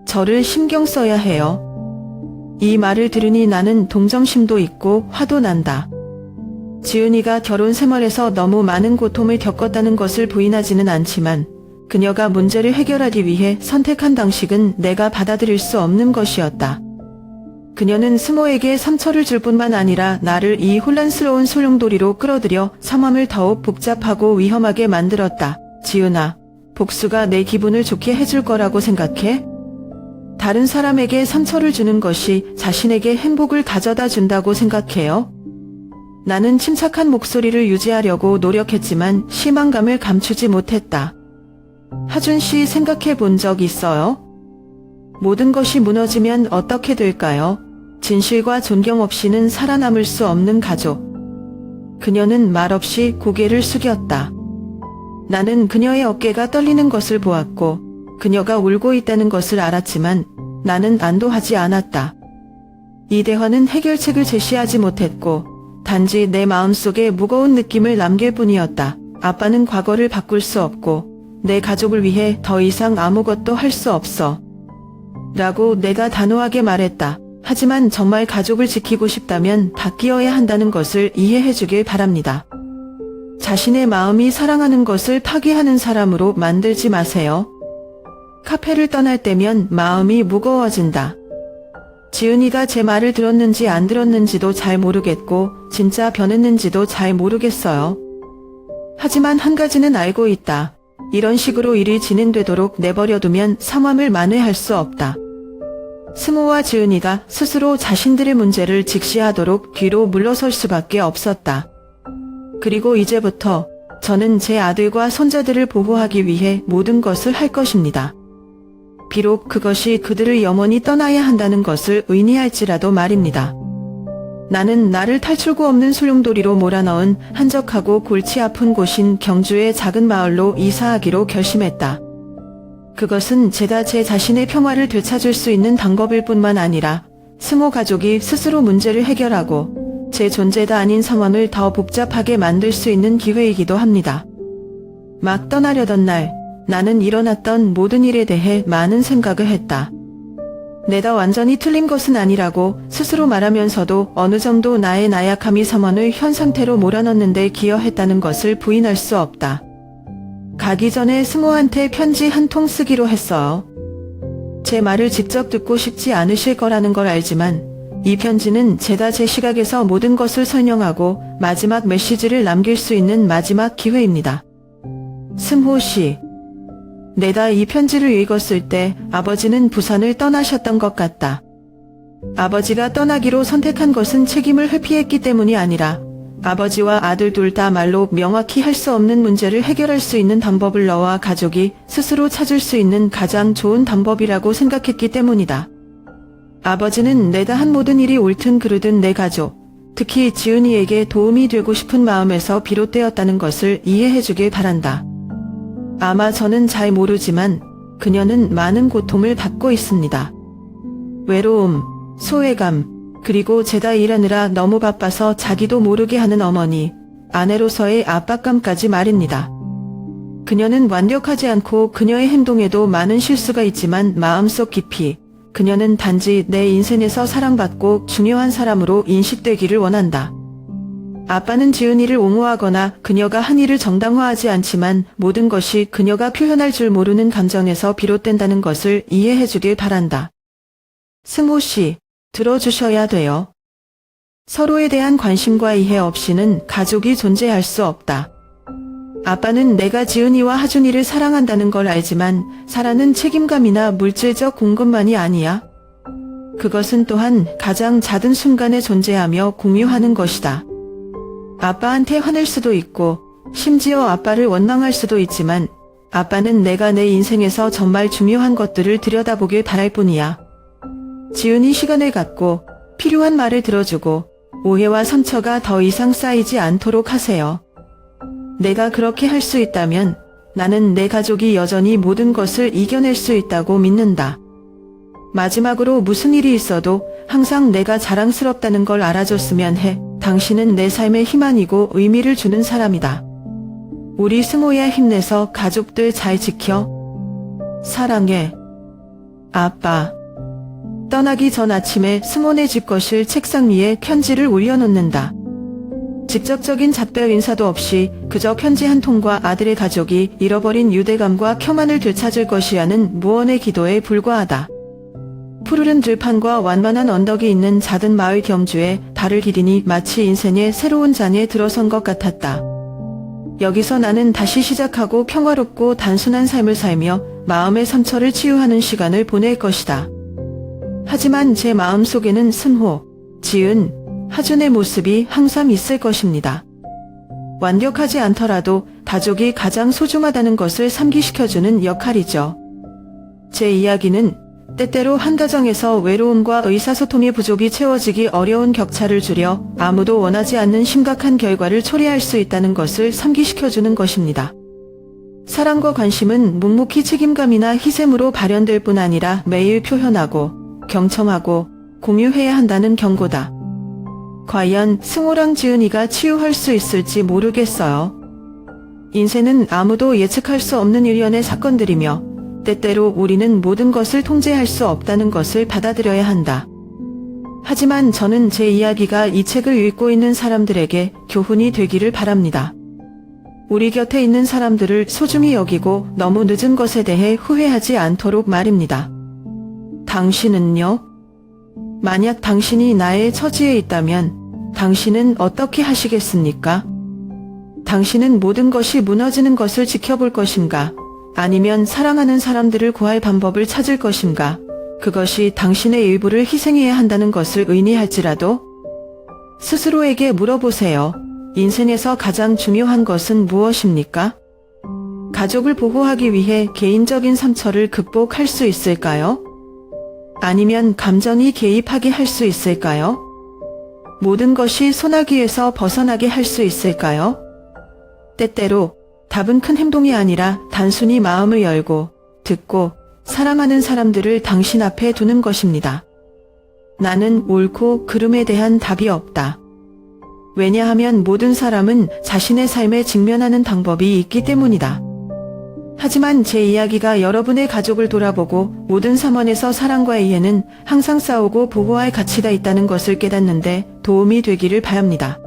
저를 신경 써야 해요. 이 말을 들으니 나는 동정심도 있고 화도 난다. 지은이가 결혼 생활에서 너무 많은 고통을 겪었다는 것을 부인하지는 않지만 그녀가 문제를 해결하기 위해 선택한 방식은 내가 받아들일 수 없는 것이었다. 그녀는 승호에게 상처를 줄 뿐만 아니라 나를 이 혼란스러운 소용돌이로 끌어들여 상황을 더욱 복잡하고 위험하게 만들었다. 지은아, 복수가 내 기분을 좋게 해줄 거라고 생각해? 다른 사람에게 상처를 주는 것이 자신에게 행복을 가져다 준다고 생각해요? 나는 침착한 목소리를 유지하려고 노력했지만 실망감을 감추지 못했다. 하준 씨 생각해 본 적 있어요? 모든 것이 무너지면 어떻게 될까요? 진실과 존경 없이는 살아남을 수 없는 가족. 그녀는 말없이 고개를 숙였다. 나는 그녀의 어깨가 떨리는 것을 보았고 그녀가 울고 있다는 것을 알았지만 나는 안도하지 않았다. 이 대화는 해결책을 제시하지 못했고 단지 내 마음속에 무거운 느낌을 남길 뿐이었다. 아빠는 과거를 바꿀 수 없고 내 가족을 위해 더 이상 아무것도 할 수 없어. 라고 내가 단호하게 말했다. 하지만 정말 가족을 지키고 싶다면 바뀌어야 한다는 것을 이해해주길 바랍니다. 자신의 마음이 사랑하는 것을 파괴하는 사람으로 만들지 마세요. 카페를 떠날 때면 마음이 무거워진다. 지은이가 제 말을 들었는지 안 들었는지도 잘 모르겠고 진짜 변했는지도 잘 모르겠어요. 하지만 한 가지는 알고 있다. 이런 식으로 일이 진행되도록 내버려두면 상황을 만회할 수 없다. 승호와 지은이가 스스로 자신들의 문제를 직시하도록 뒤로 물러설 수밖에 없었다. 그리고 이제부터 저는 제 아들과 손자들을 보호하기 위해 모든 것을 할 것입니다. 비록 그것이 그들을 영원히 떠나야 한다는 것을 의미할지라도 말입니다. 나는 나를 탈출구 없는 소용돌이로 몰아넣은 한적하고 골치 아픈 곳인 경주의 작은 마을로 이사하기로 결심했다. 그것은 죄다 제 자신의 평화를 되찾을 수 있는 방법일 뿐만 아니라 승호 가족이 스스로 문제를 해결하고 제 존재가 아닌 상황을 더 복잡하게 만들 수 있는 기회이기도 합니다. 막 떠나려던 날, 나는 일어났던 모든 일에 대해 많은 생각을 했다. 내가 완전히 틀린 것은 아니라고 스스로 말하면서도 어느 정도 나의 나약함이 삼원을 현 상태로 몰아넣는 데 기여했다는 것을 부인할 수 없다. 가기 전에 승호한테 편지 한 통 쓰기로 했어요. 제 말을 직접 듣고 싶지 않으실 거라는 걸 알지만 이 편지는 제가 제 시각에서 모든 것을 설명하고 마지막 메시지를 남길 수 있는 마지막 기회입니다. 승호 씨. 내가 이 편지를 읽었을 때 아버지는 부산을 떠나셨던 것 같다. 아버지가 떠나기로 선택한 것은 책임을 회피했기 때문이 아니라 아버지와 아들 둘 다 말로 명확히 할 수 없는 문제를 해결할 수 있는 방법을 너와 가족이 스스로 찾을 수 있는 가장 좋은 방법이라고 생각했기 때문이다. 아버지는 내가 한 모든 일이 옳든 그르든 내 가족, 특히 지은이에게 도움이 되고 싶은 마음에서 비롯되었다는 것을 이해해주길 바란다. 아마 저는 잘 모르지만 그녀는 많은 고통을 받고 있습니다. 외로움, 소외감, 그리고 제가 일하느라 너무 바빠서 자기도 모르게 하는 어머니, 아내로서의 압박감까지 말입니다. 그녀는 완벽하지 않고 그녀의 행동에도 많은 실수가 있지만 마음속 깊이 그녀는 단지 내 인생에서 사랑받고 중요한 사람으로 인식되기를 원한다. 아빠는 지은이를 옹호하거나 그녀가 한 일을 정당화하지 않지만 모든 것이 그녀가 표현할 줄 모르는 감정에서 비롯된다는 것을 이해해주길 바란다. 승호 씨, 들어주셔야 돼요. 서로에 대한 관심과 이해 없이는 가족이 존재할 수 없다. 아빠는 내가 지은이와 하준이를 사랑한다는 걸 알지만 사랑은 책임감이나 물질적 공급만이 아니야. 그것은 또한 가장 작은 순간에 존재하며 공유하는 것이다. 아빠한테 화낼 수도 있고 심지어 아빠를 원망할 수도 있지만 아빠는 내가 내 인생에서 정말 중요한 것들을 들여다보길 바랄 뿐이야. 지은이 시간을 갖고 필요한 말을 들어주고 오해와 상처가 더 이상 쌓이지 않도록 하세요. 내가 그렇게 할 수 있다면 나는 내 가족이 여전히 모든 것을 이겨낼 수 있다고 믿는다. 마지막으로 무슨 일이 있어도 항상 내가 자랑스럽다는 걸 알아줬으면 해. 당신은 내 삶의 희망이고 의미를 주는 사람이다. 우리 승호야 힘내서 가족들 잘 지켜. 사랑해. 아빠. 떠나기 전 아침에 승호네 집 거실 책상 위에 편지를 올려놓는다. 직접적인 작별 인사도 없이 그저 편지 한 통과 아들의 가족이 잃어버린 유대감과 평안을 되찾을 것이라는 무언의 기도에 불과하다. 푸르른 들판과 완만한 언덕이 있는 작은 마을 경주에 발을 디디니 마치 인생의 새로운 장에 들어선 것 같았다. 여기서 나는 다시 시작하고 평화롭고 단순한 삶을 살며 마음의 상처를 치유하는 시간을 보낼 것이다. 하지만 제 마음속에는 승호, 지은, 하준의 모습이 항상 있을 것입니다. 완벽하지 않더라도 가족이 가장 소중하다는 것을 상기시켜주는 역할이죠. 제 이야기는 때때로 한 가정에서 외로움과 의사소통의 부족이 채워지기 어려운 격차를 줄여 아무도 원하지 않는 심각한 결과를 초래할 수 있다는 것을 상기시켜주는 것입니다. 사랑과 관심은 묵묵히 책임감이나 희생으로 발현될 뿐 아니라 매일 표현하고 경청하고 공유해야 한다는 경고다. 과연 승호랑 지은이가 치유할 수 있을지 모르겠어요. 인생은 아무도 예측할 수 없는 일련의 사건들이며 때때로 우리는 모든 것을 통제할 수 없다는 것을 받아들여야 한다. 하지만 저는 제 이야기가 이 책을 읽고 있는 사람들에게 교훈이 되기를 바랍니다. 우리 곁에 있는 사람들을 소중히 여기고 너무 늦은 것에 대해 후회하지 않도록 말입니다. 당신은요? 만약 당신이 나의 처지에 있다면 당신은 어떻게 하시겠습니까? 당신은 모든 것이 무너지는 것을 지켜볼 것인가? 아니면 사랑하는 사람들을 구할 방법을 찾을 것인가? 그것이 당신의 일부를 희생해야 한다는 것을 의미할지라도 스스로에게 물어보세요. 인생에서 가장 중요한 것은 무엇입니까? 가족을 보호하기 위해 개인적인 상처를 극복할 수 있을까요? 아니면 감정이 개입하게 할 수 있을까요? 모든 것이 소나기에서 벗어나게 할 수 있을까요? 때때로 답은 큰 행동이 아니라 단순히 마음을 열고 듣고 사랑하는 사람들을 당신 앞에 두는 것입니다. 나는 옳고 그름에 대한 답이 없다. 왜냐하면 모든 사람은 자신의 삶에 직면하는 방법이 있기 때문이다. 하지만 제 이야기가 여러분의 가족을 돌아보고 모든 상황에서 사랑과 이해는 항상 싸우고 보호할 가치가 있다는 것을 깨닫는데 도움이 되기를 바랍니다.